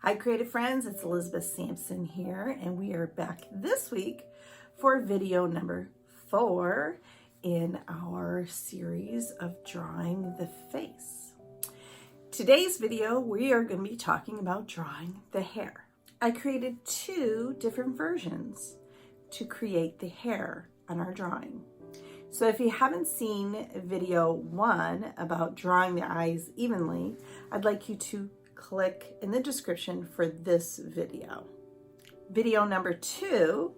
Hi creative friends, it's Elizabeth Sampson here, and we are back this week for video number 4 in our series of drawing the face. Today's video we are going to be talking about drawing the hair. I created 2 different versions to create the hair on our drawing. So if you haven't seen video 1 about drawing the eyes evenly, I'd like you to click in the description for this video. Video number 2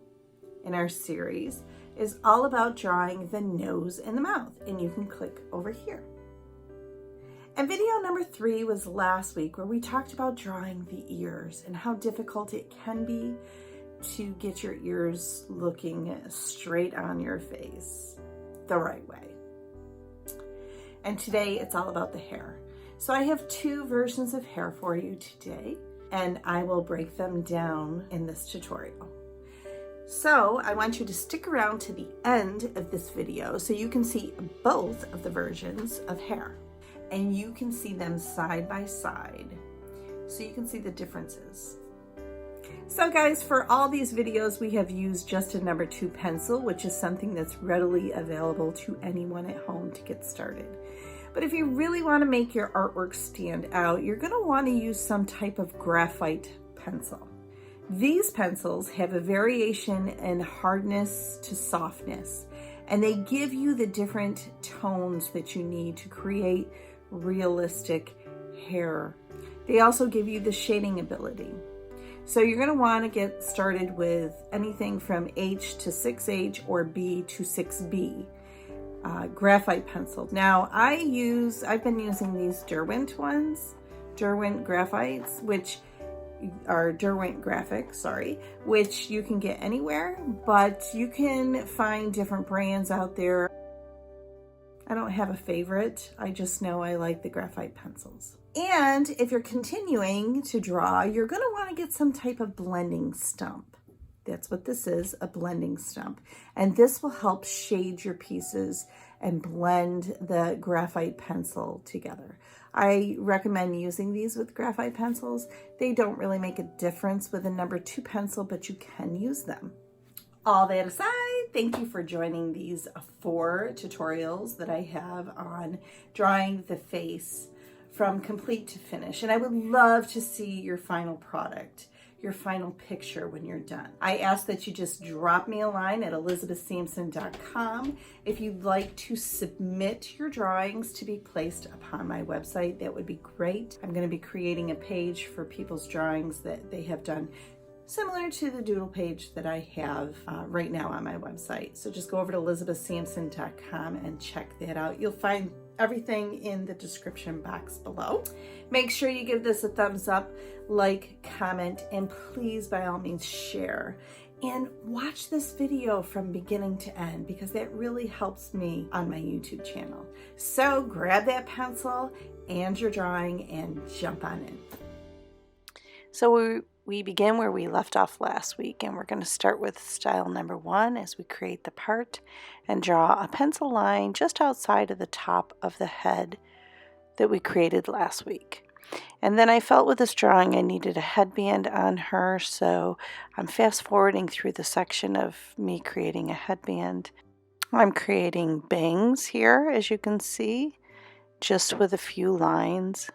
in our series is all about drawing the nose and the mouth, and you can click over here. And video number 3 was last week, where we talked about drawing the ears and how difficult it can be to get your ears looking straight on your face the right way. And today it's all about the hair. So I have 2 versions of hair for you today, and I will break them down in this tutorial. So I want you to stick around to the end of this video so you can see both of the versions of hair, and you can see them side by side so you can see the differences. So guys, for all these videos we have used just a number 2 pencil, which is something that's readily available to anyone at home to get started. But if you really want to make your artwork stand out, you're going to want to use some type of graphite pencil. These pencils have a variation in hardness to softness, and they give you the different tones that you need to create realistic hair. They also give you the shading ability. So you're going to want to get started with anything from H to 6H or B to 6B. Graphite pencil. Now I've been using these Derwent ones, Derwent graphites, which are Derwent graphics, which you can get anywhere, but you can find different brands out there. I don't have a favorite. I just know I like the graphite pencils. And if you're continuing to draw, you're going to want to get some type of blending stump. That's what this is, a blending stump. And this will help shade your pieces and blend the graphite pencil together. I recommend using these with graphite pencils. They don't really make a difference with a number 2 pencil, but you can use them. All that aside, thank you for joining these 4 tutorials that I have on drawing the face from complete to finish. And I would love to see your final product, your final picture when you're done. I ask that you just drop me a line at elizabethsampson.com if you'd like to submit your drawings to be placed upon my website. That would be great. I'm going to be creating a page for people's drawings that they have done, similar to the doodle page that I have right now on my website. So just go over to elizabethsampson.com and check that out. You'll find everything in the description box below. Make sure you give this a thumbs up, like, comment, and please by all means share. And watch this video from beginning to end, because that really helps me on my YouTube channel. So grab that pencil and your drawing and jump on in. So we begin where we left off last week, and we're going to start with style number 1 as we create the part and draw a pencil line just outside of the top of the head that we created last week. And then I felt with this drawing I needed a headband on her, so I'm fast forwarding through the section of me creating a headband. I'm creating bangs here, as you can see, just with a few lines.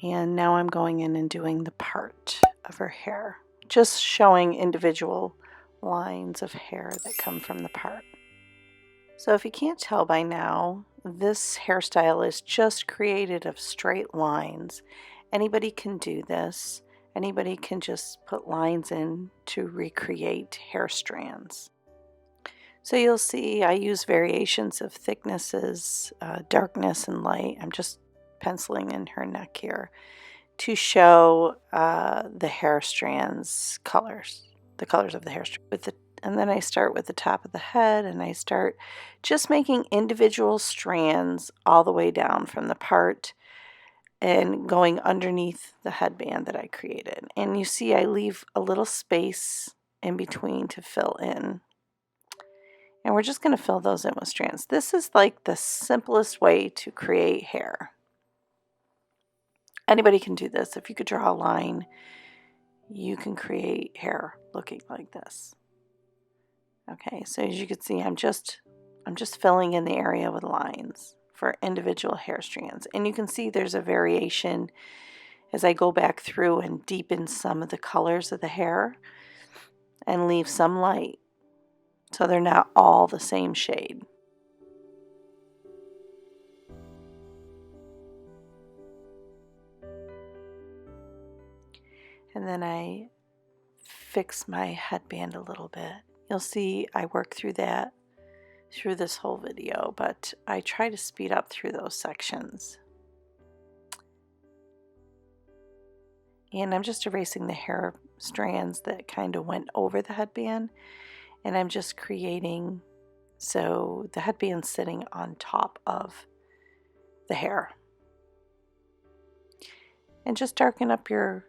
And now I'm going in and doing the part of her hair, just showing individual lines of hair that come from the part. So if you can't tell by now, this hairstyle is just created of straight lines. Anybody can do this. Anybody can just put lines in to recreate hair strands. So you'll see I use variations of thicknesses, darkness and light. I'm just penciling in her neck here to show the hair strands colors, the colors of the hair strand. And then I start with the top of the head, and I start just making individual strands all the way down from the part and going underneath the headband that I created. And you see I leave a little space in between to fill in. And we're just going to fill those in with strands. This is like the simplest way to create hair. Anybody can do this. If you could draw a line, you can create hair looking like this. Okay, so as you can see, I'm just filling in the area with lines for individual hair strands. And you can see there's a variation as I go back through and deepen some of the colors of the hair and leave some light so they're not all the same shade. And then I fix my headband a little bit. You'll see I work through that through this whole video, but I try to speed up through those sections. And I'm just erasing the hair strands that kind of went over the headband, and I'm just creating so the headband's sitting on top of the hair. And just darken up your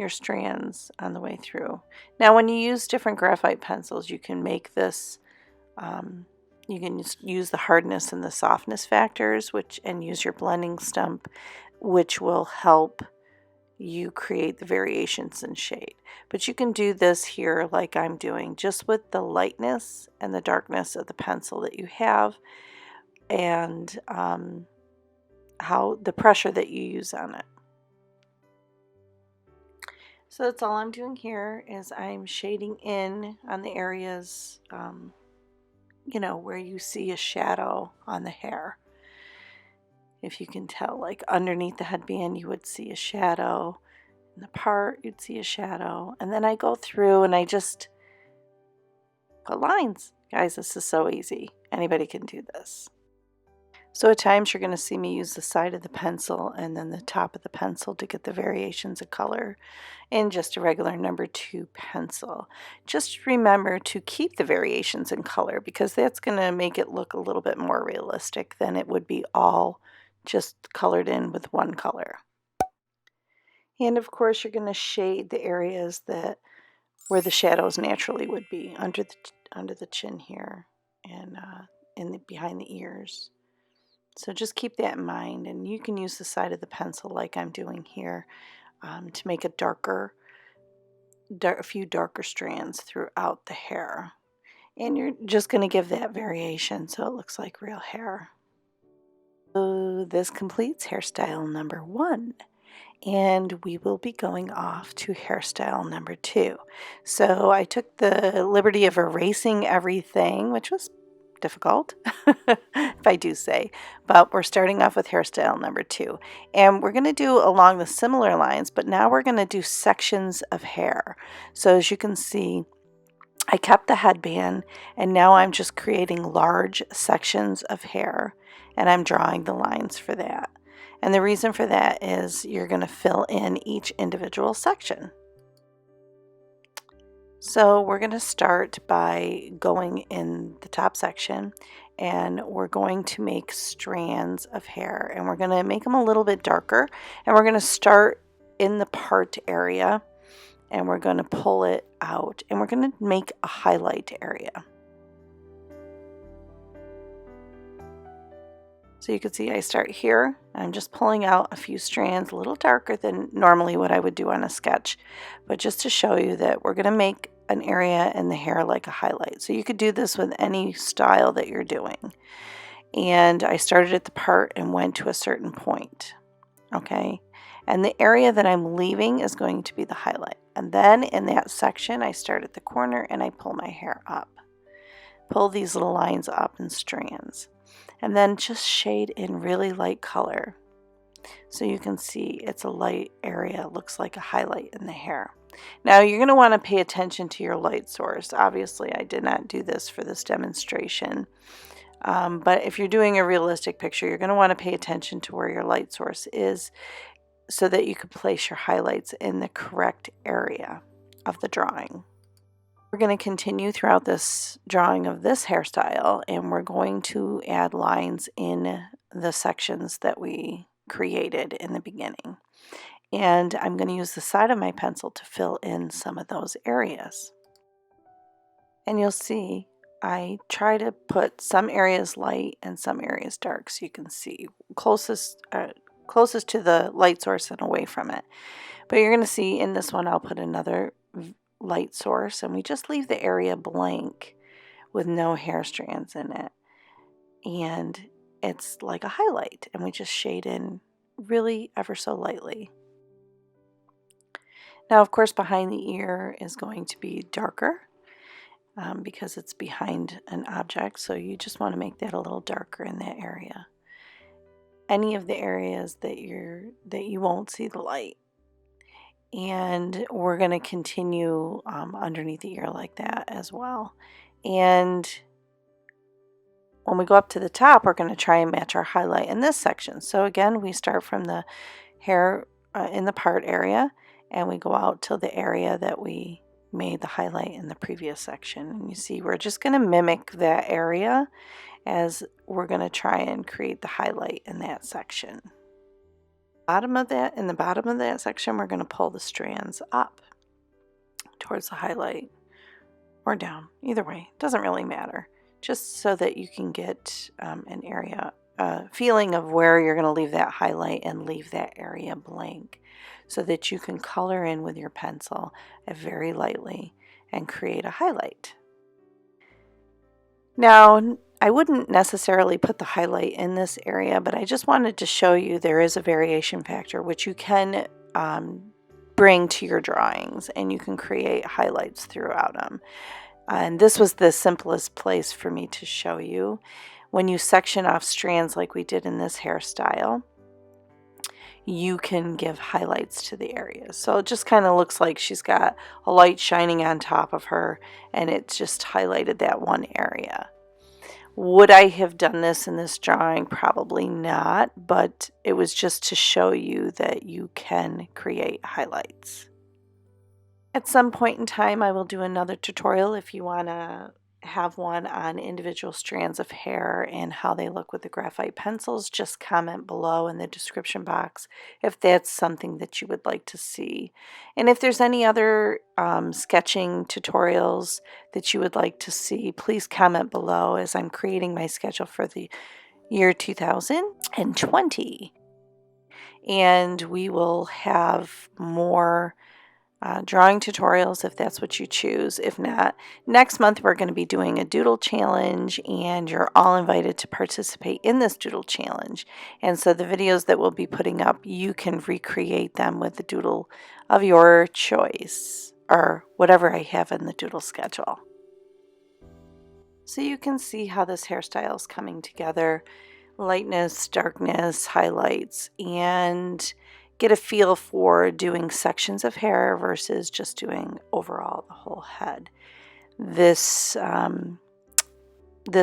strands on the way through. Now when you use different graphite pencils, you can make this you can use the hardness and the softness factors, and use your blending stump, which will help you create the variations in shade. But you can do this here like I'm doing, just with the lightness and the darkness of the pencil that you have, and how the pressure that you use on it. So that's all I'm doing here, is I'm shading in on the areas where you see a shadow on the hair. If you can tell, like underneath the headband you would see a shadow, in the part you'd see a shadow, and then I go through and I just put lines. Guys, this is so easy. Anybody can do this. So at times you're going to see me use the side of the pencil and then the top of the pencil to get the variations of color in just a regular number 2 pencil. Just remember to keep the variations in color, because that's going to make it look a little bit more realistic than it would be all just colored in with one color. And of course you're going to shade the areas where the shadows naturally would be, under the chin here and behind the ears. So just keep that in mind, and you can use the side of the pencil like I'm doing here to make a few darker strands throughout the hair. And you're just going to give that variation so it looks like real hair. So this completes hairstyle number 1. And we will be going off to hairstyle number 2. So I took the liberty of erasing everything, which was difficult, if I do say, but we're starting off with hairstyle number 2, and we're going to do along the similar lines, but now we're going to do sections of hair. So as you can see, I kept the headband, and now I'm just creating large sections of hair, and I'm drawing the lines for that. And the reason for that is you're going to fill in each individual section. So we're going to start by going in the top section, and we're going to make strands of hair, and we're going to make them a little bit darker, and we're going to start in the part area, and we're going to pull it out, and we're going to make a highlight area. So you can see I start here. I'm just pulling out a few strands, a little darker than normally what I would do on a sketch, but just to show you that we're going to make an area in the hair like a highlight. So you could do this with any style that you're doing. And I started at the part and went to a certain point. Okay. And the area that I'm leaving is going to be the highlight. And then in that section, I start at the corner and I pull my hair up. Pull these little lines up in strands. And then just shade in really light color. So you can see it's a light area. It looks like a highlight in the hair. Now you're going to want to pay attention to your light source. Obviously, I did not do this for this demonstration. But if you're doing a realistic picture, you're going to want to pay attention to where your light source is so that you can place your highlights in the correct area of the drawing. We're going to continue throughout this drawing of this hairstyle, and we're going to add lines in the sections that we created in the beginning. And I'm going to use the side of my pencil to fill in some of those areas. And you'll see I try to put some areas light and some areas dark, so you can see closest closest to the light source and away from it. But you're going to see in this one I'll put another light source, and we just leave the area blank with no hair strands in it. And it's like a highlight, and we just shade in really ever so lightly. Now, of course, behind the ear is going to be darker because it's behind an object, so you just want to make that a little darker in that area. Any of the areas that you won't see the light. And we're going to continue underneath the ear like that as well. And when we go up to the top, we're going to try and match our highlight in this section. So again, we start from the hair in the part area, and we go out to the area that we made the highlight in the previous section. And you see we're just going to mimic that area as we're going to try and create the highlight in that section. In the bottom of that section, we're going to pull the strands up towards the highlight or down. Either way, doesn't really matter. Just so that you can get an area, feeling of where you're going to leave that highlight and leave that area blank, so that you can color in with your pencil very lightly and create a highlight. Now, I wouldn't necessarily put the highlight in this area, but I just wanted to show you there is a variation factor which you can bring to your drawings, and you can create highlights throughout them. And this was the simplest place for me to show you. When you section off strands like we did in this hairstyle, you can give highlights to the areas. So it just kind of looks like she's got a light shining on top of her, and it's just highlighted that one area. Would I have done this in this drawing? Probably not, but it was just to show you that you can create highlights. At some point in time, I will do another tutorial if you want to have one on individual strands of hair and how they look with the graphite pencils. Just comment below in the description box if that's something that you would like to see. And if there's any other sketching tutorials that you would like to see, please comment below as I'm creating my schedule for the year 2020. And we will have more drawing tutorials if that's what you choose. If not, next month we're going to be doing a doodle challenge, and you're all invited to participate in this doodle challenge. And so the videos that we'll be putting up, you can recreate them with the doodle of your choice or whatever I have in the doodle schedule. So you can see how this hairstyle is coming together. Lightness, darkness, highlights, and get a feel for doing sections of hair versus just doing overall the whole head. This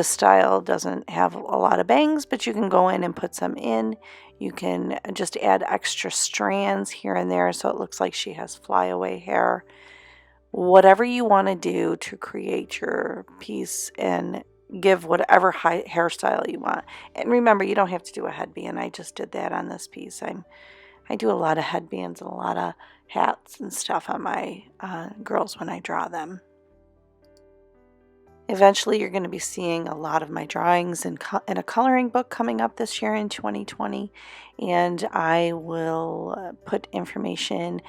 style doesn't have a lot of bangs, but you can go in and put some in. You can just add extra strands here and there so it looks like she has flyaway hair. Whatever you want to do to create your piece and give whatever hairstyle you want. And remember, you don't have to do a headband. I just did that on this piece. I do a lot of headbands and a lot of hats and stuff on my girls when I draw them. Eventually, you're going to be seeing a lot of my drawings in a coloring book coming up this year in 2020. And I will put information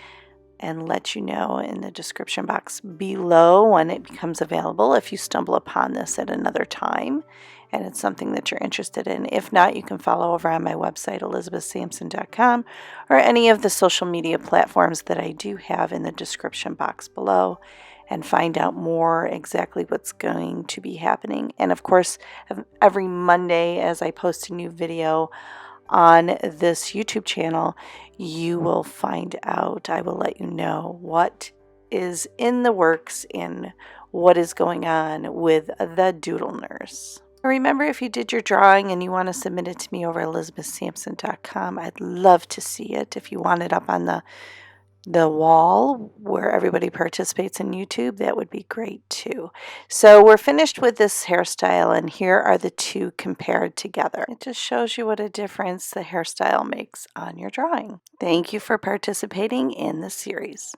and let you know in the description box below when it becomes available if you stumble upon this at another time and it's something that you're interested in. If not, you can follow over on my website, elizabethsampson.com, or any of the social media platforms that I do have in the description box below, and find out more exactly what's going to be happening. And of course, every Monday as I post a new video on this YouTube channel, you will find out. I will let you know what is in the works and what is going on with the Doodle Nurse. Remember, if you did your drawing and you want to submit it to me over elizabethsampson.com, I'd love to see it. If you want it up on the wall where everybody participates in YouTube, that would be great too. So we're finished with this hairstyle, and here are the two compared together. It just shows you what a difference the hairstyle makes on your drawing. Thank you for participating in this series.